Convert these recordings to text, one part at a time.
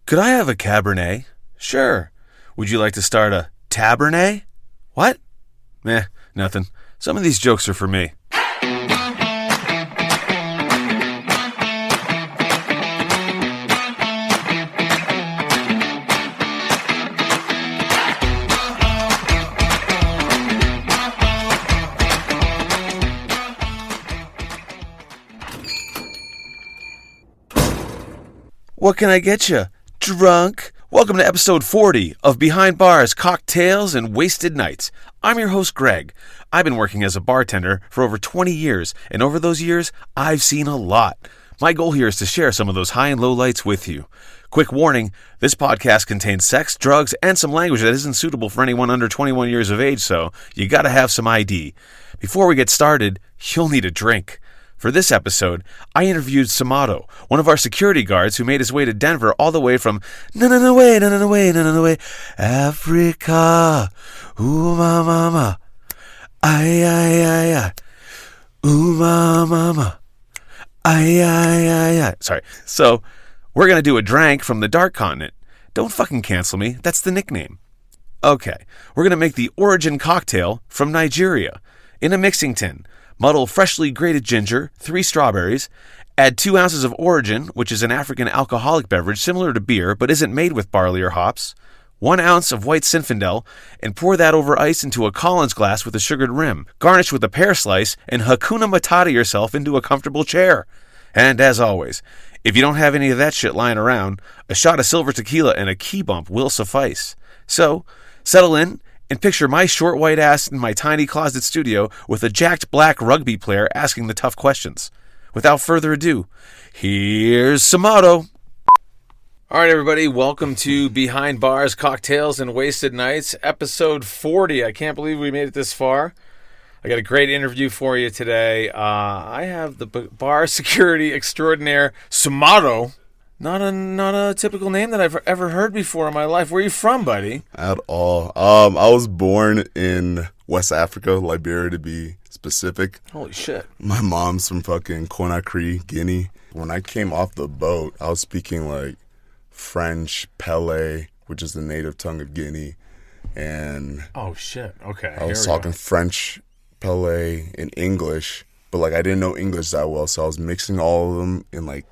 Could I have a Cabernet? Sure. Would you like to start a Tabernet? What? Nothing. Some of these jokes are for me. What can I get you? Drunk? Welcome to episode 40 of Behind Bars, Cocktails, and Wasted Nights. I'm your host, Greg. I've been working as a bartender for over 20 years, and over those years, I've seen a lot. My goal here is to share some of those high and low lights with you. Quick warning, this podcast contains sex, drugs, and some language that isn't suitable for anyone under 21 years of age, so you gotta have some ID. Before we get started, you'll need a drink. For this episode, I interviewed Sumaro, one of our security guards who made his way to Denver all the way from Africa. Ooh, ma mama. Ay, ay, ay, ay. Ooh, ma mama. Ay, ay, ay, ay. Sorry. So, we're going to do a drank from the Dark Continent. Don't fucking cancel me. That's the nickname. Okay. We're going to make the Origin cocktail from Nigeria. In a mixing tin, muddle freshly grated ginger, 3 strawberries, add 2 ounces of Origin, which is an African alcoholic beverage similar to beer but isn't made with barley or hops, 1 ounce of white Zinfandel, and pour that over ice into a Collins glass with a sugared rim. Garnish with a pear slice and Hakuna Matata yourself into a comfortable chair. And as always, if you don't have any of that shit lying around, a shot of silver tequila and a key bump will suffice. So, settle in and picture my short white ass in my tiny closet studio with a jacked black rugby player asking the tough questions. Without further ado, here's Sumaro. All right, everybody, welcome to Behind Bars, Cocktails, and Wasted Nights, episode 40. I can't believe we made it this far. I got a great interview for you today. I have the bar security extraordinaire, Sumaro. Not a typical name that I've ever heard before in my life. Where are you from, buddy? At all. I was born in West Africa, Liberia to be specific. Holy shit. My mom's from fucking Conakry, Guinea. When I came off the boat, I was speaking like French, Pele, which is the native tongue of Guinea, and oh shit. Okay. I was talking French, Pele, and English, but like I didn't know English that well, so I was mixing all of them in like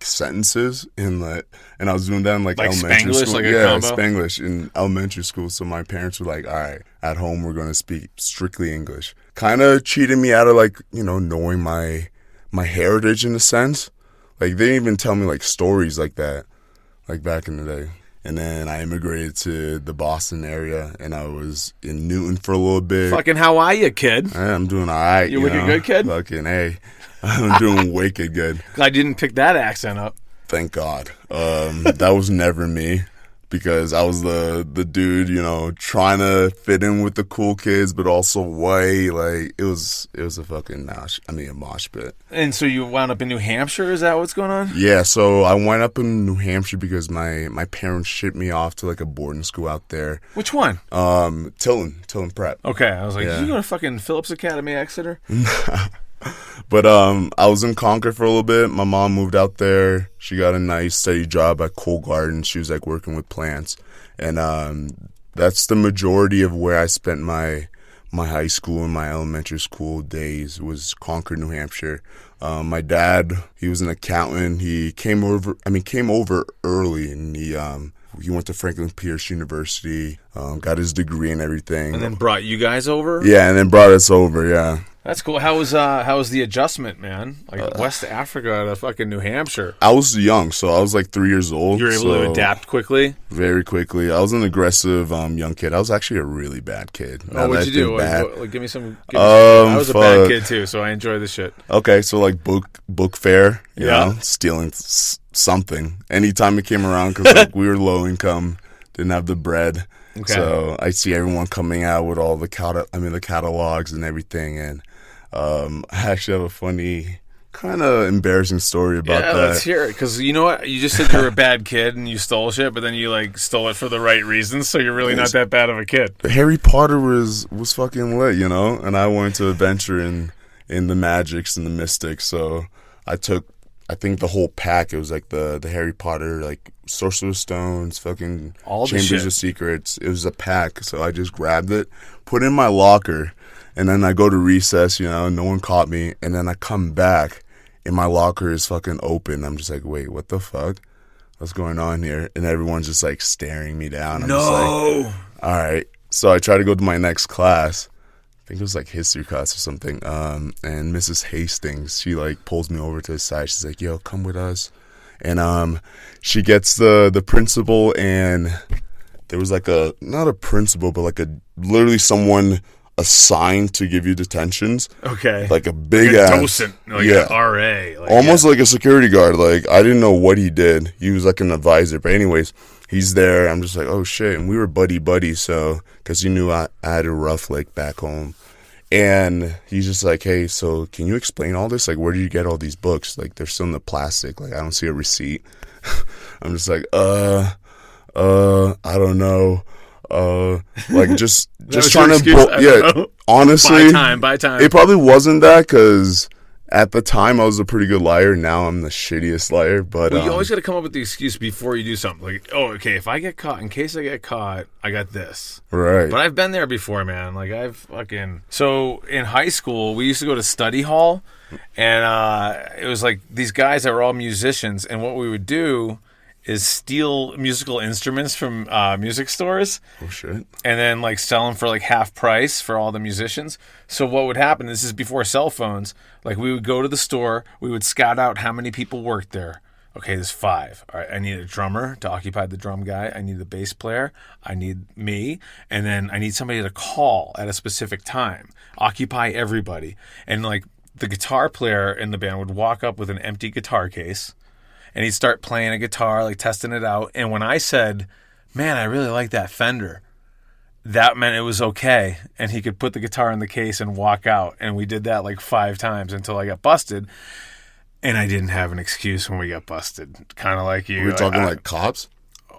sentences and I was doing that in like elementary Spanglish, school. like a combo? Spanglish in elementary school. So my parents were like, all right, at home we're going to speak strictly English. Kind of cheated me out of like, knowing my heritage in a sense. Like they didn't even tell me like stories like that, like back in the day. And then I immigrated to the Boston area, and I was in Newton for a little bit. Fucking how are you, kid? I'm doing all right. You looking good, kid? Fucking hey. I'm doing wicked good. I didn't pick that accent up. Thank God. That was never me, because I was the dude, trying to fit in with the cool kids, but also white. Like it was a fucking mosh pit. And so you wound up in New Hampshire? Is that what's going on? Yeah. So I went up in New Hampshire because my parents shipped me off to like a boarding school out there. Which one? Tilton Prep. Okay. I was like, yeah. Did you go to fucking Phillips Academy, Exeter? But I was in Concord for a little bit. My mom moved out there. She got a nice steady job at Cole Garden. She was like working with plants, and that's the majority of where I spent my high school and my elementary school days was Concord, New Hampshire. My dad, he was an accountant. He came over early, and he went to Franklin Pierce University, got his degree and everything. And then brought you guys over? Yeah, and then brought us over, yeah. That's cool. How was the adjustment, man? Like West Africa to fucking New Hampshire. I was young, so I was like 3 years old. You were able to adapt quickly? Very quickly. I was an aggressive young kid. I was actually a really bad kid. What'd you do? Give me some. I was a bad kid too, so I enjoy this shit. Okay, so like book fair, you know, stealing something anytime it came around, because like we were low income, didn't have the bread. Okay. So I see everyone coming out with all the catalogs and everything, and I actually have a funny, kind of embarrassing story about that. Let's hear it, because you know what? You just said you're a bad kid and you stole shit, but then you like stole it for the right reasons, so you're really not that bad of a kid. Harry Potter was fucking lit, and I wanted to adventure in the magics and the mystics, so I took, I think, the whole pack. It was like the Harry Potter like Sorcerer's Stones, fucking all the Chambers shit. of Secrets. It was a pack, so I just grabbed it, put it in my locker, and then I go to recess, no one caught me, and then I come back, and my locker is fucking open. I'm just like, wait, what the fuck? What's going on here? And everyone's just like staring me down. I'm just like, all right. So I try to go to my next class. I think it was like history class or something. And Mrs. Hastings, she like pulls me over to the side. She's like, yo, come with us. And she gets the principal, and there was like not a principal, but like literally someone assigned to give you detentions. Okay. Like a big like a ass docent, like an RA. Like, almost like a security guard. Like, I didn't know what he did. He was like an advisor. But anyways, he's there. I'm just like, oh shit. And we were buddy, so, because he knew I had a rough like back home. And he's just like, hey, so can you explain all this? Like, where did you get all these books? Like, they're still in the plastic. Like, I don't see a receipt. I'm just like, I don't know. Like just trying to honestly buy time. It probably wasn't that, because at the time I was a pretty good liar. Now I'm the shittiest liar. But you always got to come up with the excuse before you do something. Like, oh, okay, if I get caught, in case I get caught, I got this. Right. But I've been there before, man. Like, so in high school we used to go to study hall, and it was like these guys that were all musicians, and what we would do is steal musical instruments from music stores. Oh, shit. And then, like, sell them for, like, half price for all the musicians. So what would happen, this is before cell phones, like, we would go to the store, we would scout out how many people worked there. Okay, there's 5. All right, I need a drummer to occupy the drum guy. I need the bass player. I need me. And then I need somebody to call at a specific time. Occupy everybody. And, like, the guitar player in the band would walk up with an empty guitar case, and he'd start playing a guitar, like testing it out. And when I said, man, I really like that Fender, that meant it was okay. And he could put the guitar in the case and walk out. And we did that like 5 times until I got busted. And I didn't have an excuse when we got busted. Kind of like you. We're talking like cops?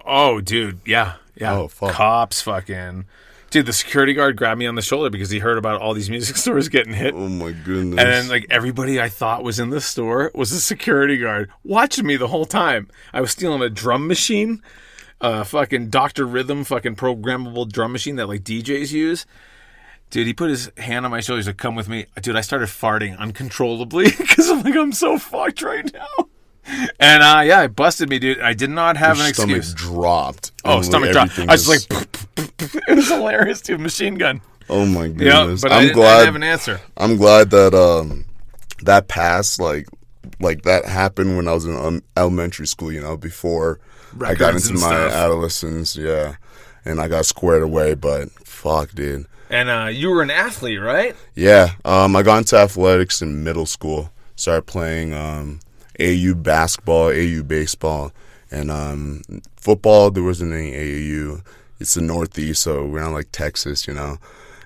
Oh, dude. Yeah. Oh, fuck. Cops fucking. Dude, the security guard grabbed me on the shoulder because he heard about all these music stores getting hit. Oh, my goodness. And then, like, everybody I thought was in the store was a security guard watching me the whole time. I was stealing a drum machine, fucking Dr. Rhythm, fucking programmable drum machine that, like, DJs use. Dude, he put his hand on my shoulder. He's like, come with me. Dude, I started farting uncontrollably because I'm like, I'm so fucked right now. And, yeah, it busted me, dude. I did not have an excuse. Stomach dropped. Oh, stomach dropped. I was just like, it was hilarious, dude. Machine gun. Oh, my goodness. Yeah, but I didn't have an answer. I'm glad that that passed, like that happened when I was in elementary school, before I got into my adolescence, yeah. And I got squared away, but fuck, dude. And you were an athlete, right? Yeah. I got into athletics in middle school. Started playing AAU basketball, AAU baseball, and football. There wasn't any AAU. It's the Northeast, so we're not like Texas,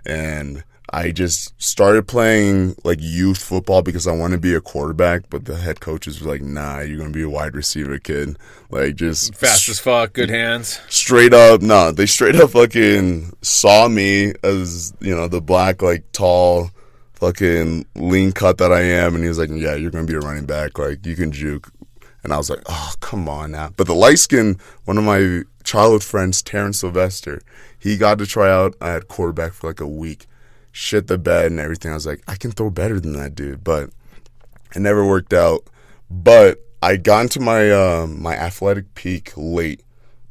And I just started playing like youth football because I wanted to be a quarterback, but the head coaches were like, nah, you're going to be a wide receiver, kid. Like, just fast as fuck, good hands. Straight up, no, they straight up fucking saw me as, the black, like, tall, fucking lean cut that I am, and he was like, yeah, you're going to be a running back. Like, you can juke. And I was like, oh, come on now. But the light skin, one of my childhood friends, Terrence Sylvester, he got to try out. I had quarterback for like a week. Shit the bed and everything. I was like, I can throw better than that dude. But it never worked out. But I got into my my athletic peak late.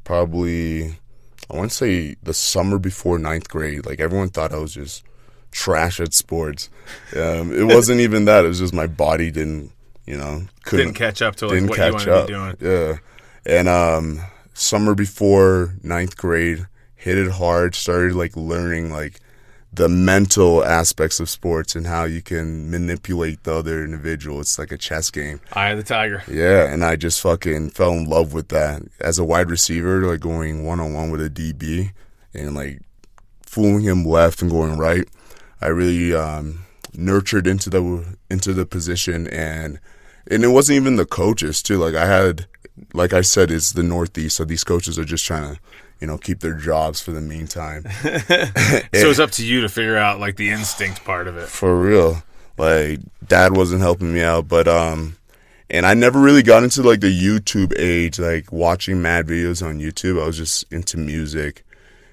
Probably, I want to say the summer before 9th grade. Like, everyone thought I was just trash at sports. It wasn't even that. It was just my body didn't catch up to like what you wanted to be doing. Yeah. And summer before 9th grade, hit it hard, started like learning like the mental aspects of sports and how you can manipulate the other individual. It's like a chess game. Eye of the tiger. Yeah, and I just fucking fell in love with that. As a wide receiver, like going one-on-one with a DB and like fooling him left and going right, I really nurtured into the position, and it wasn't even the coaches too. Like, I had, like I said, it's the Northeast, so these coaches are just trying to keep their jobs for the meantime. So it's up to you to figure out like the instinct part of it. For real. Like, dad wasn't helping me out, but And I never really got into like the YouTube age, like watching mad videos on YouTube. I was just into music,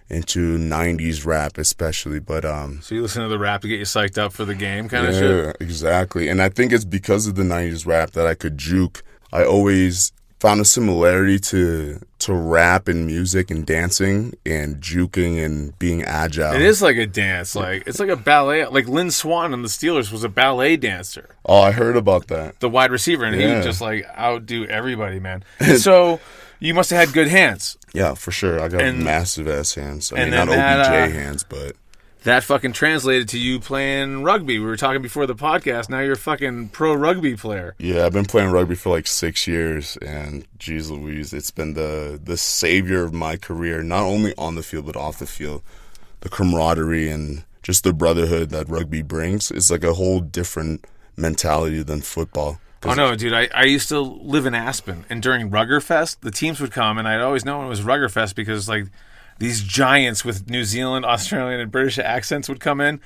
into 90s rap especially. But So you listen to the rap to get you psyched up for the game kind of shit? yeah, exactly. And I think it's because of the 90s rap that I could juke. I always found a similarity to rap and music and dancing and juking and being agile. It is like a dance. Like it's like a ballet. Like Lynn Swann on the Steelers was a ballet dancer. Oh, I heard about that. The wide receiver, and he would just like outdo everybody, man. So you must have had good hands. Yeah, for sure. I got massive ass hands. I mean, then not OBJ hands, but that fucking translated to you playing rugby. We were talking before the podcast. Now you're a fucking pro rugby player. yeah, I've been playing rugby for like 6 years, and geez Louise, it's been the savior of my career, not only on the field but off the field. The camaraderie and just the brotherhood that rugby brings is like a whole different mentality than football. Oh, no, dude. I used to live in Aspen, and during Ruggerfest, the teams would come, and I'd always know when it was Ruggerfest because, like, these giants with New Zealand, Australian, and British accents would come in,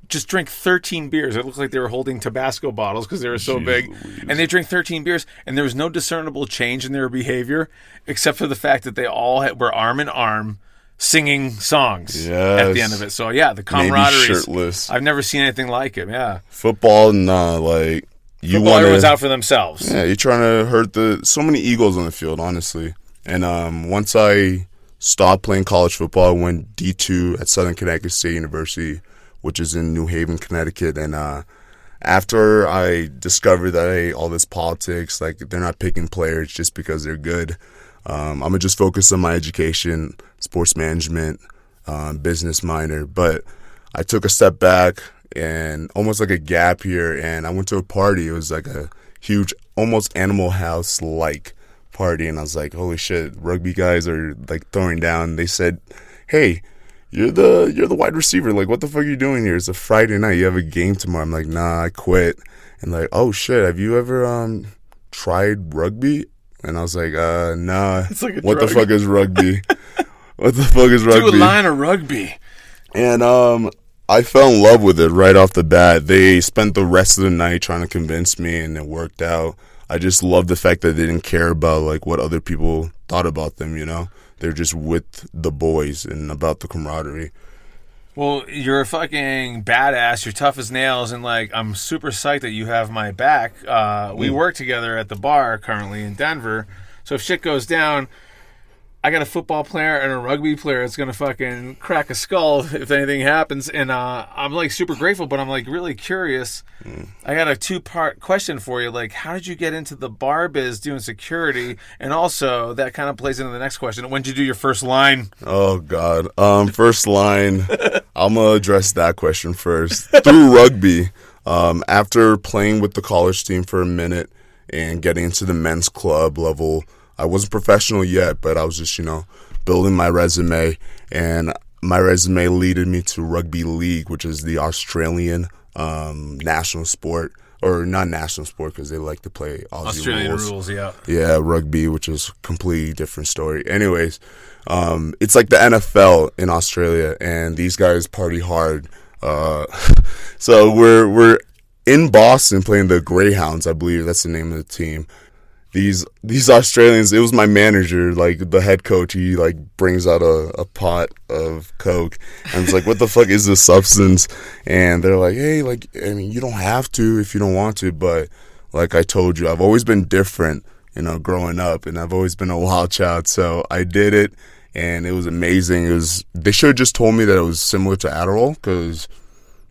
just drink 13 beers. It looked like they were holding Tabasco bottles because they were so big. Louise. And they drink 13 beers, and there was no discernible change in their behavior except for the fact that they all were arm in arm singing songs at the end of it. So, yeah, the camaraderie. Maybe shirtless. I've never seen anything like it, yeah. Football, nah, like... Football, everyone's out for themselves. Yeah, you're trying to hurt so many egos on the field, honestly. And once I stopped playing college football, I went D2 at Southern Connecticut State University, which is in New Haven, Connecticut. And after I discovered that, hey, all this politics, like they're not picking players just because they're good. I'm going to just focus on my education, sports management, business minor. But I took a step back and almost like a gap year, and I went to a party. It was like a huge, almost Animal House-like party, and I was like, holy shit, rugby guys are like throwing down. They said, hey, you're the wide receiver. Like, what the fuck are you doing here? It's a Friday night. You have a game tomorrow. I'm like, nah, I quit. And like, oh shit, have you ever tried rugby? And I was like, nah. It's like a what drug. the fuck is rugby? What the fuck is rugby? Do a line of rugby. And I fell in love with it right off the bat. They spent the rest of the night trying to convince me, and it worked out. I just love the fact that they didn't care about like what other people thought about them, you know? They're just with the boys and about the camaraderie. Well, you're a fucking badass. You're tough as nails, and like I'm super psyched that you have my back. We work together at the bar currently in Denver, so if shit goes down, I got a football player and a rugby player that's gonna fucking crack a skull if anything happens. And I'm like super grateful, but I'm like really curious. I got a 2-part question for you. Like, how did you get into the bar biz doing security? And also, that kind of plays into the next question. When did you do your first line? Oh God. First line. I'm gonna address that question first. Through rugby, after playing with the college team for a minute and getting into the men's club level. I wasn't professional yet, but I was just, building my resume, and my resume leaded me to rugby league, which is the Australian national sport, or not national sport because they like to play Aussie Australian rules, yeah. Yeah, rugby, which is a completely different story. Anyways, it's like the NFL in Australia, and these guys party hard. So we're in Boston playing the Greyhounds, I believe that's the name of the team. These Australians, it was my manager, like the head coach, he like brings out a pot of Coke and it's like, what the fuck is this substance? And they're like, hey, like, I mean, you don't have to if you don't want to, but like I told you, I've always been different, growing up, and I've always been a wild child, so I did it, and it was amazing. They should have just told me that it was similar to Adderall, because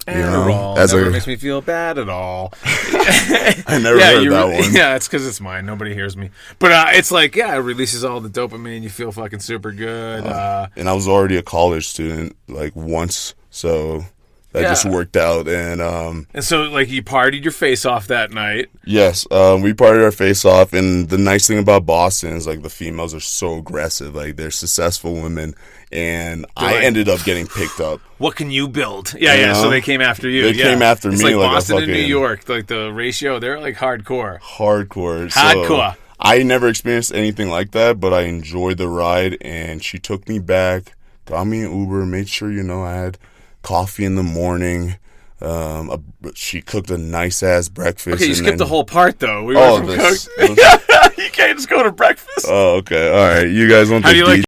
Adderall never makes me feel bad at all. I never heard that one. Yeah, it's because it's mine. Nobody hears me. But it's like, it releases all the dopamine. You feel fucking super good. And I was already a college student, like, once, so that just worked out. And so, like, you partied your face off that night. Yes, we partied our face off. And the nice thing about Boston is, like, the females are so aggressive. Like, they're successful women. And I ended up getting picked up. What can you build? Yeah, so they came after you. They came after me. It's like Boston and New York. Like, the ratio, they're, like, hardcore. Hardcore. So I never experienced anything like that, but I enjoyed the ride. And she took me back, got me an Uber, made sure, I had coffee in the morning, She cooked a nice ass breakfast. Okay, you skipped the whole part though. We Oh, were from this. You can't just go to breakfast. Oh, okay. All right. You guys want How the do you like